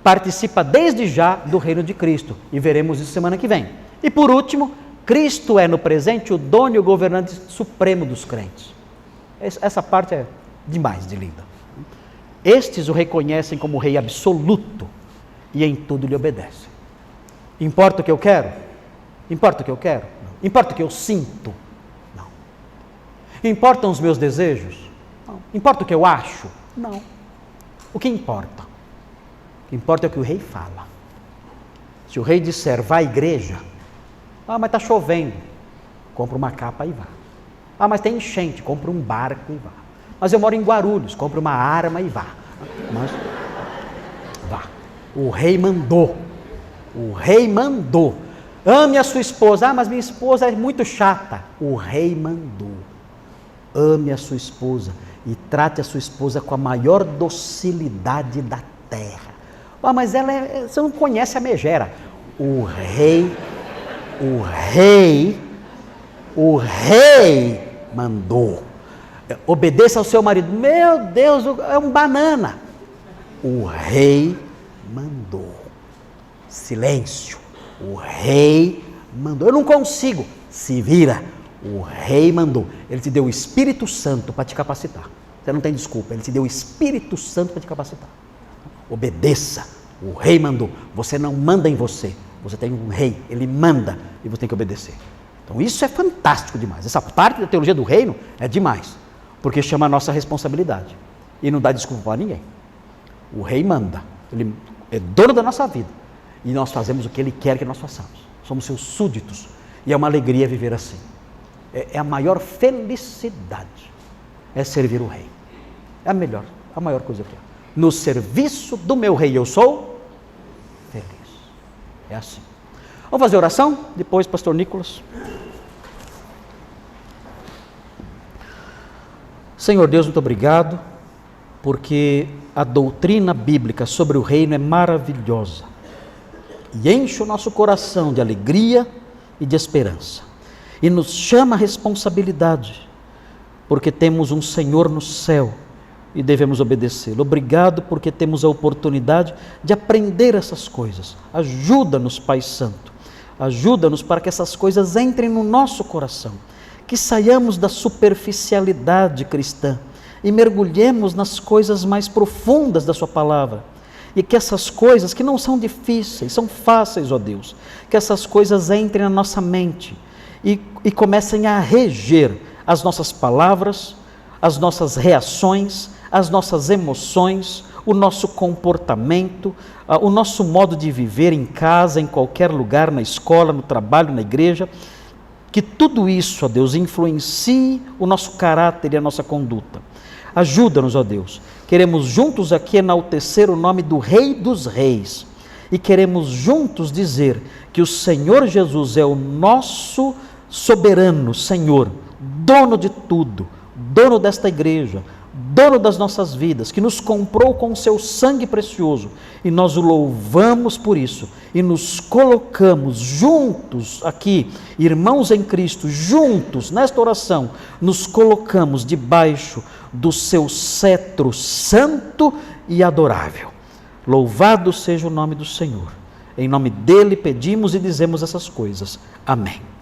participa desde já do reino de Cristo, e veremos isso semana que vem. E por último, Cristo é no presente o dono e o governante supremo dos crentes. Essa parte é demais de linda. Estes o reconhecem como rei absoluto e em tudo lhe obedecem. Importa o que eu quero? Importa o que eu quero? Não. Importa o que eu sinto? Não. Importam os meus desejos? Não. Importa o que eu acho? Não. O que importa? O que importa é o que o rei fala. Se o rei disser, vá à igreja, mas está chovendo, compra uma capa e vá. Mas tem enchente, compra um barco e vá. Mas eu moro em Guarulhos, compra uma arma e vá. Mas vá. O rei mandou. O rei mandou. Ame a sua esposa. Mas minha esposa é muito chata. O rei mandou. Ame a sua esposa e trate a sua esposa com a maior docilidade da terra. Mas você não conhece a megera. O rei mandou. Obedeça ao seu marido. Meu Deus, é um banana. O rei mandou. Silêncio. O rei mandou. Eu não consigo. Se vira. O rei mandou. Ele te deu o Espírito Santo para te capacitar. Você não tem desculpa. Ele te deu o Espírito Santo para te capacitar. Obedeça. O rei mandou. Você não manda em você. Você tem um rei. Ele manda e você tem que obedecer. Então isso é fantástico demais. Essa parte da teologia do reino é demais. porque chama a nossa responsabilidade e não dá desculpa para ninguém. O rei manda, ele é dono da nossa vida e nós fazemos o que ele quer que nós façamos. Somos seus súditos e é uma alegria viver assim. É a maior felicidade, é servir o rei. É a maior coisa que há. No serviço do meu rei eu sou feliz. É assim. Vamos fazer oração? Depois, pastor Nicolas. Senhor Deus, muito obrigado, porque a doutrina bíblica sobre o reino é maravilhosa e enche o nosso coração de alegria e de esperança e nos chama a responsabilidade, porque temos um Senhor no céu e devemos obedecê-lo. Obrigado porque temos a oportunidade de aprender essas coisas. Ajuda-nos, Pai Santo, ajuda-nos para que essas coisas entrem no nosso coração, que saiamos da superficialidade cristã e mergulhemos nas coisas mais profundas da sua palavra, e que essas coisas que não são difíceis, são fáceis, ó Deus, que essas coisas entrem na nossa mente e comecem a reger as nossas palavras, as nossas reações, as nossas emoções, o nosso comportamento, o nosso modo de viver em casa, em qualquer lugar, na escola, no trabalho, na igreja. Que tudo isso, ó Deus, influencie o nosso caráter e a nossa conduta. Ajuda-nos, ó Deus. Queremos juntos aqui enaltecer o nome do Rei dos Reis. E queremos juntos dizer que o Senhor Jesus é o nosso soberano Senhor, dono de tudo, dono desta igreja, dono das nossas vidas, que nos comprou com o seu sangue precioso, e nós o louvamos por isso, e nos colocamos juntos aqui, irmãos em Cristo, juntos nesta oração, nos colocamos debaixo do seu cetro santo e adorável. Louvado seja o nome do Senhor. Em nome dele pedimos e dizemos essas coisas. Amém.